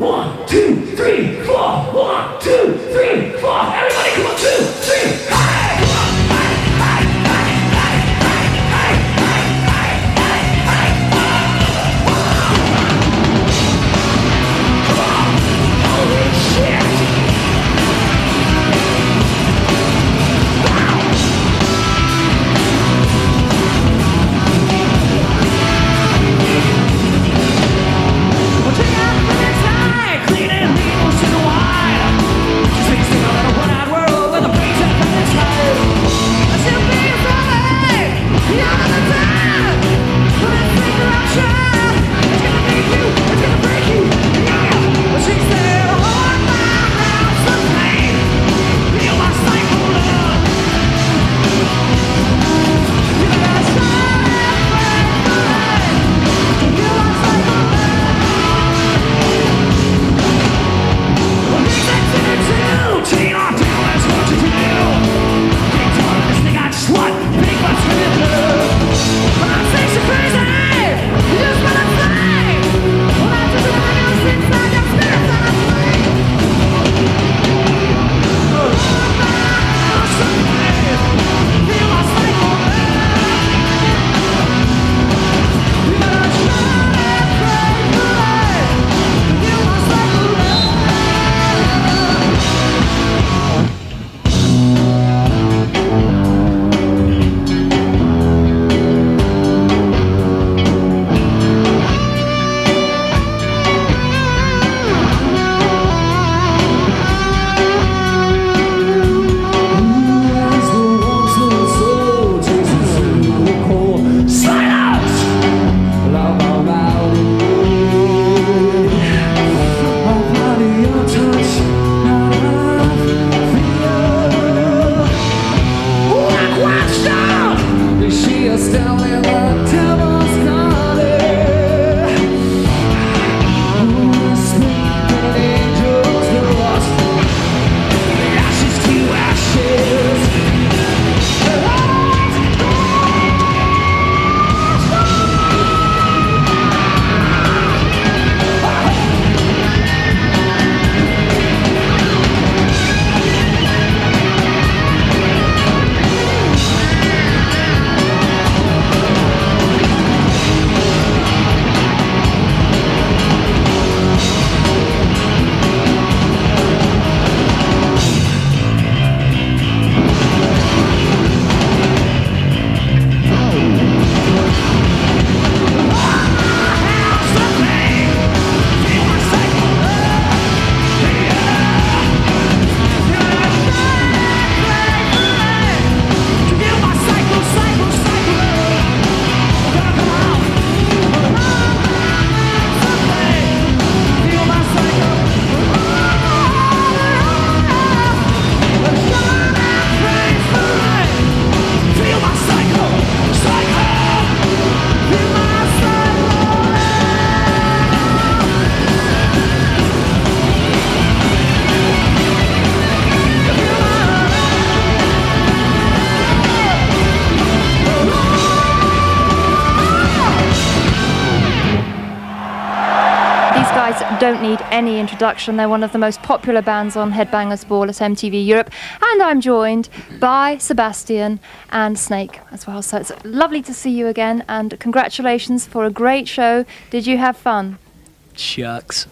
1, 2, 3, 4. 1, 2, 3, 4. Everybody, come on, 2, 3. Hey! Don't need any introduction. They're one of the most popular bands on Headbangers Ball at MTV Europe, and I'm joined by Sebastian and Snake as well. So it's lovely to see you again, and congratulations for a great show. Did you have fun? Shucks.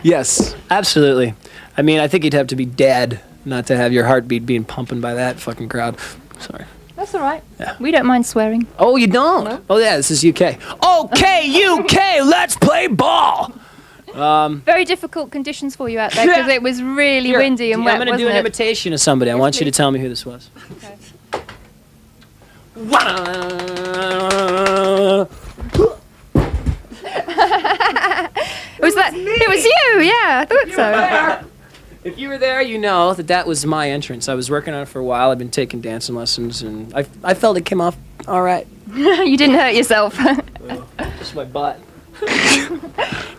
Yes, absolutely. I mean, I think you'd have to be dead not to have your heartbeat being pumping by that fucking crowd. Sorry. That's all right. Yeah. We don't mind swearing. Oh, you don't? No. Oh, yeah, this is UK. Okay, UK, let's play ball! Very difficult conditions for you out there because it was really windy and wet, I'm going to do an imitation of somebody. I want you to tell me who this was. Okay. It was you, yeah, I thought so. If you were there, you know that was my entrance. I was working on it for a while. I've been taking dancing lessons, and I felt it came off all right. You didn't hurt yourself. Just my butt.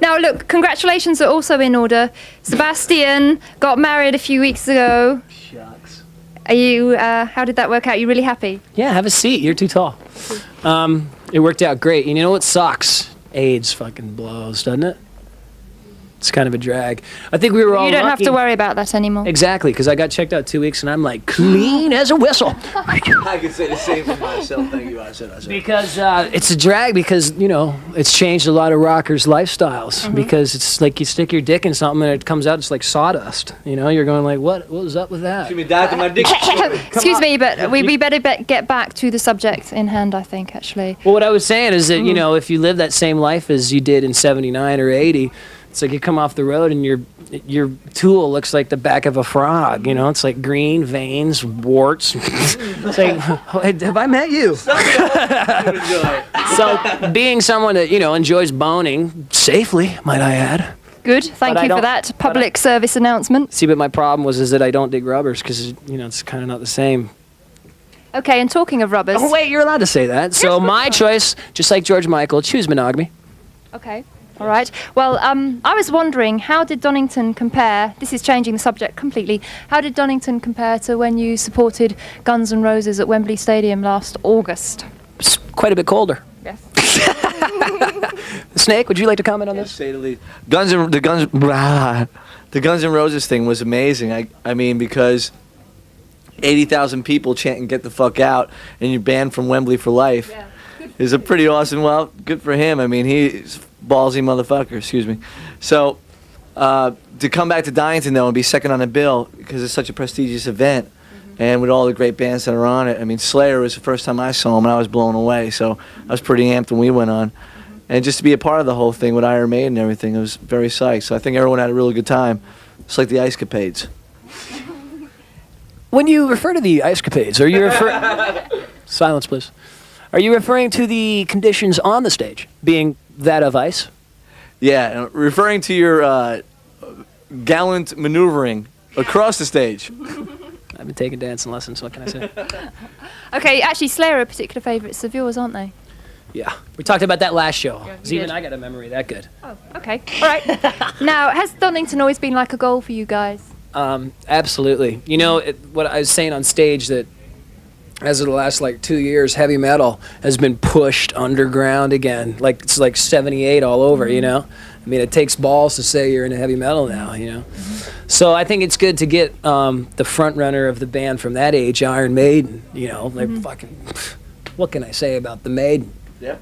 Now, look, congratulations are also in order. Sebastian got married a few weeks ago. Shucks. Are you? How did that work out? You really happy? Yeah, have a seat. You're too tall. It worked out great. And you know what sucks? AIDS fucking blows, doesn't it? It's kind of a drag. I think we were all You don't have lucky. to worry about that anymore. Exactly, because I got checked out 2 weeks and I'm like clean as a whistle. I could say the same for myself. Thank you. I said. Because it's a drag because, you know, it's changed a lot of rockers' lifestyles because it's like you stick your dick in something and it comes out, it's like sawdust. You know, you're going like, what was up with that? Excuse me, Doctor, my dick. Excuse me, but we better get back to the subject in hand, I think, actually. Well, what I was saying is that, you know, if you live that same life as you did in 79 or 80, it's like you come off the road and your tool looks like the back of a frog, you know? It's like green veins, warts. It's like, have I met you? So being someone that, you know, enjoys boning safely, might I add. Good, thank But I you for don't- that public service announcement. See, but my problem is that I don't dig rubbers because, you know, it's kind of not the same. Okay, and talking of rubbers. Oh, wait, you're allowed to say that. So my choice, just like George Michael, choose monogamy. Okay, all right. Well, I was wondering, how did Donington compare? This is changing the subject completely. How did Donington compare to when you supported Guns N' Roses at Wembley Stadium last August? It's quite a bit colder. Yes. Snake, would you like to comment on this? Say the least. The Guns N' Roses thing was amazing. I mean, because 80,000 people chanting "Get the fuck out" and you're banned from Wembley for life is a pretty awesome. Well, good for him. I mean, he's a ballsy motherfucker. Excuse me. So to come back to Donington though and be second on the bill because it's such a prestigious event. And with all the great bands that are on it, I mean, Slayer was the first time I saw him, and I was blown away. So I was pretty amped when we went on. And just to be a part of the whole thing with Iron Maiden and everything, I was very psyched. So I think everyone had a really good time. It's like the Ice Capades. When you refer to the ice capades, are you silence, please? Are you referring to the conditions on the stage being that of ice? Yeah, and referring to your gallant maneuvering across the stage. I've been taking dancing lessons. What can I say? Okay, actually, Slayer are particular favourites of yours, aren't they? Yeah, we talked about that last show. Yeah, 'Cause we even did. I got a memory that good. Oh, okay. All right. Now, has Donington always been like a goal for you guys? Absolutely. You know, what I was saying on stage that as of the last like 2 years, heavy metal has been pushed underground again. Like it's like 78 all over, you know? I mean, it takes balls to say you're into heavy metal now, you know? So I think it's good to get the front runner of the band from that age, Iron Maiden, you know? Like fucking, what can I say about the Maiden? Yeah.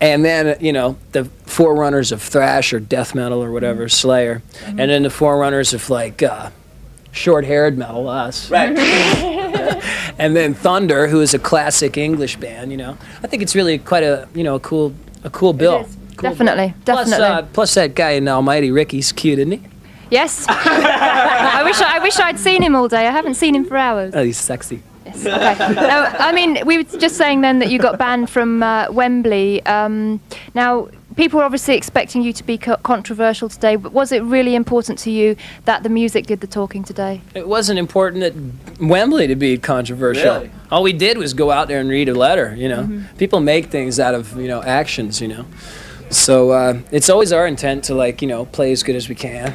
And then, you know, the forerunners of thrash or death metal or whatever, Slayer. And then the forerunners of like short-haired metal, us. Right. And then Thunder, who is a classic English band, you know. I think it's really quite a, you know, a cool bill. is. Cool Definitely, bill. definitely. Plus that guy in Almighty, Ricky's cute, isn't he? Yes. I wish I'd seen him all day. I haven't seen him for hours. Oh, he's sexy. Yes. Okay. Now, I mean, we were just saying then that you got banned from Wembley. Now, people were obviously expecting you to be controversial today, but was it really important to you that the music did the talking today? It wasn't important at Wembley to be controversial. Really? All we did was go out there and read a letter, you know. People make things out of, you know, actions, you know. So it's always our intent to, like, you know, play as good as we can.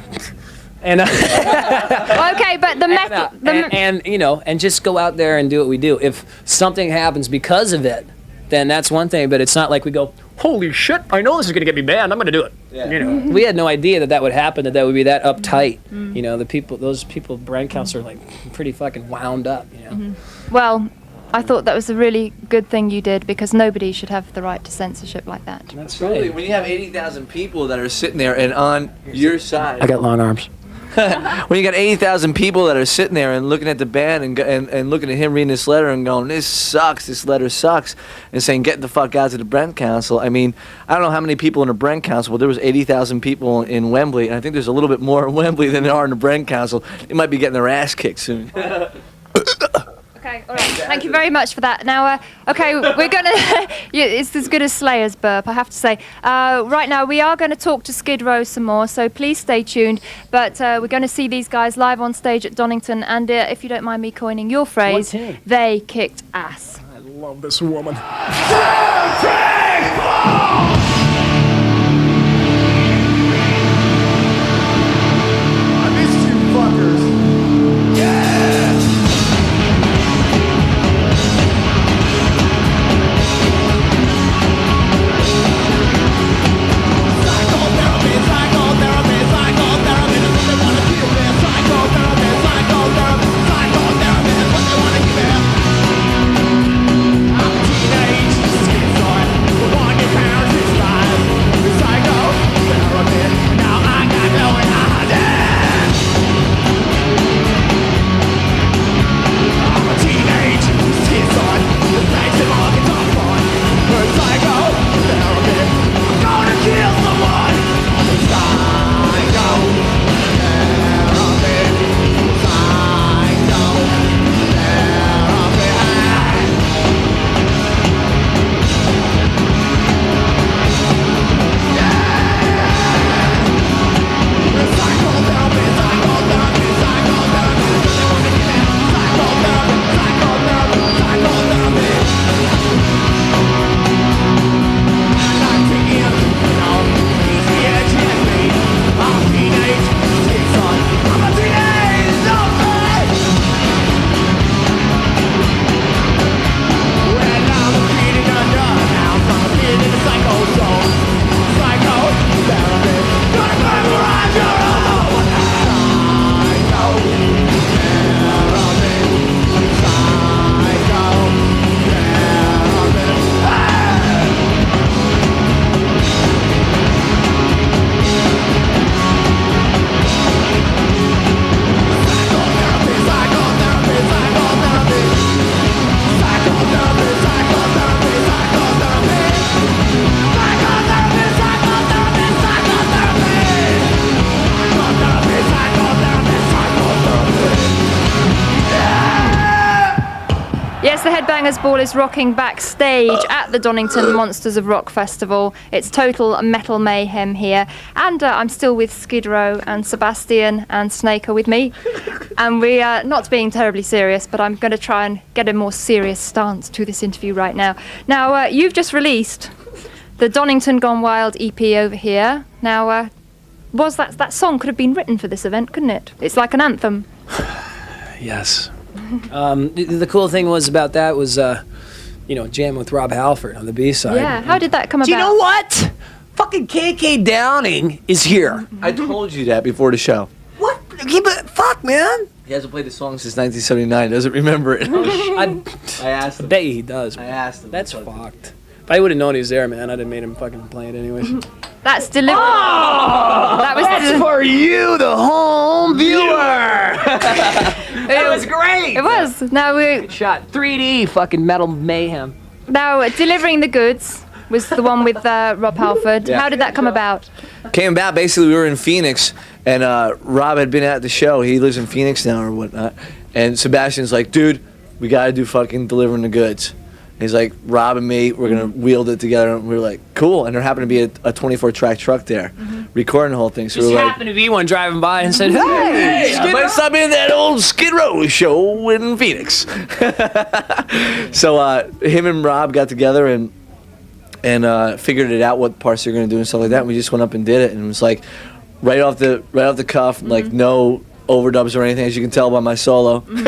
And Okay, but the method. and you know, and just go out there and do what we do. If something happens because of it, then that's one thing. But it's not like we go, holy shit, I know this is gonna get me banned. I'm gonna do it. Yeah. You know, we had no idea that would happen. That would be that uptight. You know, those people, brand counts are like pretty fucking wound up. You know. Well, I thought that was a really good thing you did because nobody should have the right to censorship like that. That's Really, when you have 80,000 people that are sitting there and on your side. I got long arms. When you got 80,000 people that are sitting there and looking at the band and looking at him reading this letter and going, this sucks, this letter sucks, and saying, get the fuck out to the Brent Council. I mean, I don't know how many people in the Brent Council, but there was 80,000 people in Wembley, and I think there's a little bit more in Wembley than there are in the Brent Council. They might be getting their ass kicked soon. Okay, all right. Thank you very much for that. Now, okay, we're gonna. It's as good as Slayer's burp, I have to say. Right now, we are going to talk to Skid Row some more, so please stay tuned. But we're going to see these guys live on stage at Donington, and if you don't mind me coining your phrase, What's it? they kicked ass. I love this woman. I missed you fuckers. Psychotherapy, psychotherapy, psychotherapy. the Headbangers Ball is rocking backstage at the Donington Monsters of Rock Festival. It's total metal mayhem here. And I'm still with Skid Row, and Sebastian and Snake are with me. And we are not being terribly serious, but I'm going to try and get a more serious stance to this interview right now. Now, you've just released the Donington Gone Wild EP over here. Now, was that song could have been written for this event, couldn't it? It's like an anthem. Yes. The cool thing was about that was, jamming with Rob Halford on the B-side. Yeah, how did that come about? Do you know what? Fucking KK Downing is here. I told you that before the show. What? Yeah, but fuck, man. He hasn't played the song since 1979. Doesn't remember it. I asked him. bet he does. I asked him. That's fucked. If I would have known he was there, man, I'd have made him fucking play it anyways. That's delivered. That's for you, the home viewer. That was great. It was. Now Good shot. 3D fucking metal mayhem. Now delivering the goods was the one with Rob Halford. Yeah. How did that come about? Came about, basically, we were in Phoenix, and Rob had been at the show. He lives in Phoenix now or whatnot. And Sebastian's like, dude, we got to do fucking delivering the goods. And he's like, Rob and me, we're going to wield it together. And we were like, cool. And there happened to be a 24-track truck there recording the whole thing. So Just we were like, happened to be one driving by and said, hey, I might stop in that old Skid Row show in Phoenix. So him and Rob got together and figured it out, what parts they're going to do and stuff like that. And we just went up and did it. And it was like right off the cuff, like no overdubs or anything, as you can tell by my solo. Which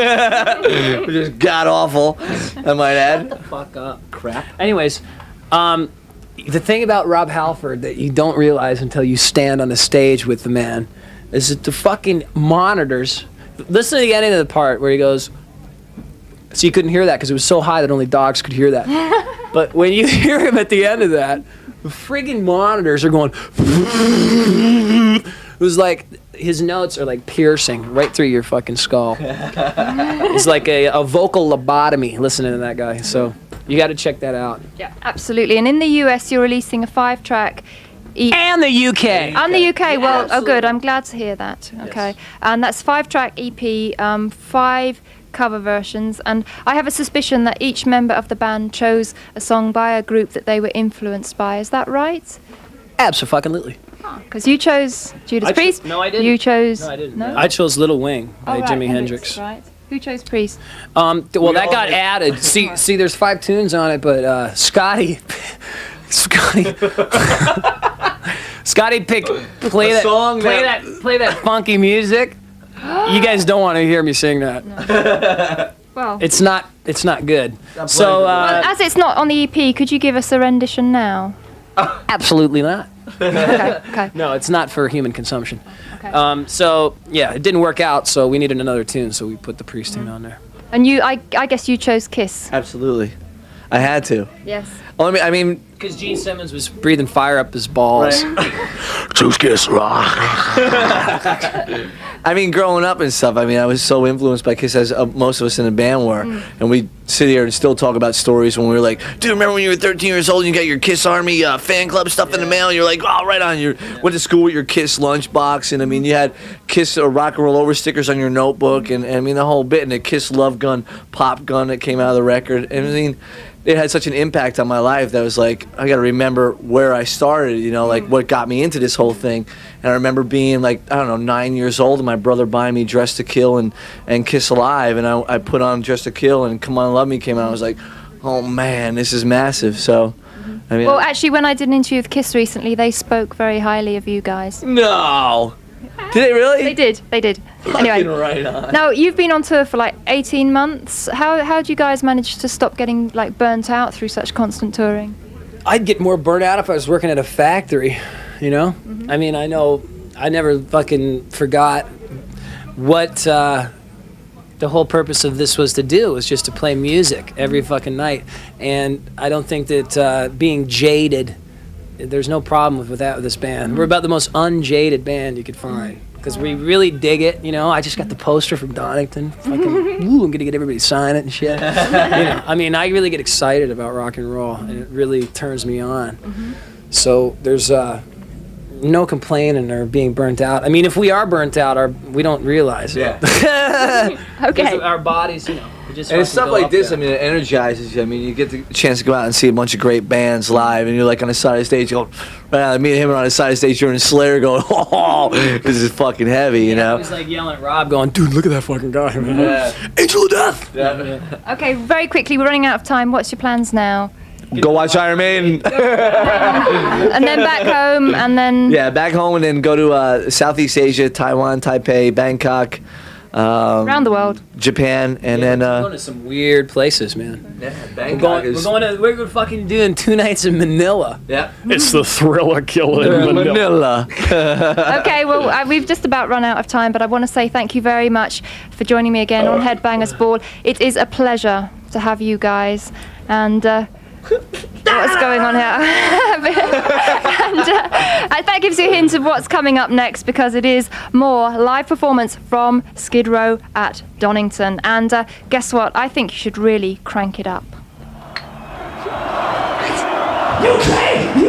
is god awful, I might add. fuck up. Crap. Anyways, the thing about Rob Halford that you don't realize until you stand on the stage with the man is that the fucking monitors. Listen to the ending of the part where he goes. So you couldn't hear that because it was so high that only dogs could hear that. But when you hear him at the end of that, the friggin' monitors are going. It was like his notes are like piercing right through your fucking skull. It's like a vocal lobotomy listening to that guy. So you got to check that out. Yeah, absolutely. And in the US, you're releasing a 5-track EP. And the UK. And the UK, well, oh good, I'm glad to hear that. Okay. And that's 5-track EP, 5 cover versions. And I have a suspicion that each member of the band chose a song by a group that they were influenced by. Is that right? Absolutely. Because you chose Judas Priest. No, I didn't. You chose... No, I didn't. No? I chose Little Wing by Oh, right, Jimi Hendrix. Right. Who chose Priest? Well, that got added. See, there's 5 tunes on it, but Scotty picked play that funky music. You guys don't want to hear me sing that. No. Well, It's not good. So as it's not on the EP, could you give us a rendition now? absolutely not. Okay. No, it's not for human consumption. Okay. So yeah, it didn't work out. So we needed another tune. So we put the Priest tune on there. And you, I guess you chose Kiss. Absolutely. I had to. Yes. Well, I mean, Because Gene Simmons was breathing fire up his balls. Choose Kiss Rock. I mean, growing up and stuff, I was so influenced by Kiss, as most of us in the band were. And we sit here and still talk about stories when we were like, dude, remember when you were 13 years old and you got your Kiss Army fan club stuff in the mail? And you're like, oh, right on. You went to school with your Kiss lunchbox. And, I mean, you had Kiss Rock and Roll Over stickers on your notebook. And, I mean, the whole bit. And the Kiss Love Gun, Pop Gun that came out of the record. And, I mean, it had such an impact on my life that I was like, I got to remember where I started, like what got me into this whole thing. And I remember being like, I don't know, 9 years old, and my brother buying me Dress to Kill and Kiss Alive. And I put on Dress to Kill, and Come On Love Me came out. I was like, oh man, this is massive. So, I mean. Well, actually, when I did an interview with Kiss recently, they spoke very highly of you guys. No! Did they really? They did. Anyway. Right on. Now, you've been on tour for like 18 months. How do you guys manage to stop getting like burnt out through such constant touring? I'd get more burnt out if I was working at a factory, I mean, I know I never fucking forgot what the whole purpose of this was to do, was just to play music every fucking night. And I don't think that being jaded, there's no problem with that with this band. We're about the most unjaded band you could find. Because we really dig it, I just got the poster from Donington. Fucking, I'm gonna get everybody to sign it and shit. I mean, I really get excited about rock and roll, and it really turns me on. So there's no complaining or being burnt out. I mean, if we are burnt out, we don't realize it. Okay. Our bodies, just And it's fucking stuff go like up this, there. I mean, it energizes you. I mean, you get the chance to go out and see a bunch of great bands live, and you're like on the side of the stage going, right, me and him are on the side of the stage during Slayer going, oh, this is fucking heavy, you I know? was like yelling at Rob, going, "Dude, look at that fucking guy, man! Yeah. Angel of Death!" Yeah. Okay, very quickly, we're running out of time. What's your plans now? Go watch Iron Maiden. And then back home, and then Yeah, back home and then go to Southeast Asia, Taiwan, Taipei, Bangkok, around the world. Japan, and We're then going to some weird places, man. Bangkok We're fucking doing 2 nights in Manila. Yeah. It's the Thriller Killer in Manila. Manila. Okay, well, we've just about run out of time, but I want to say thank you very much for joining me again on Headbangers Ball. It is a pleasure to have you guys, and what's going on here? And that gives you a hint of what's coming up next, because it is more live performance from Skid Row at Donington. And guess what? I think you should really crank it up. UK,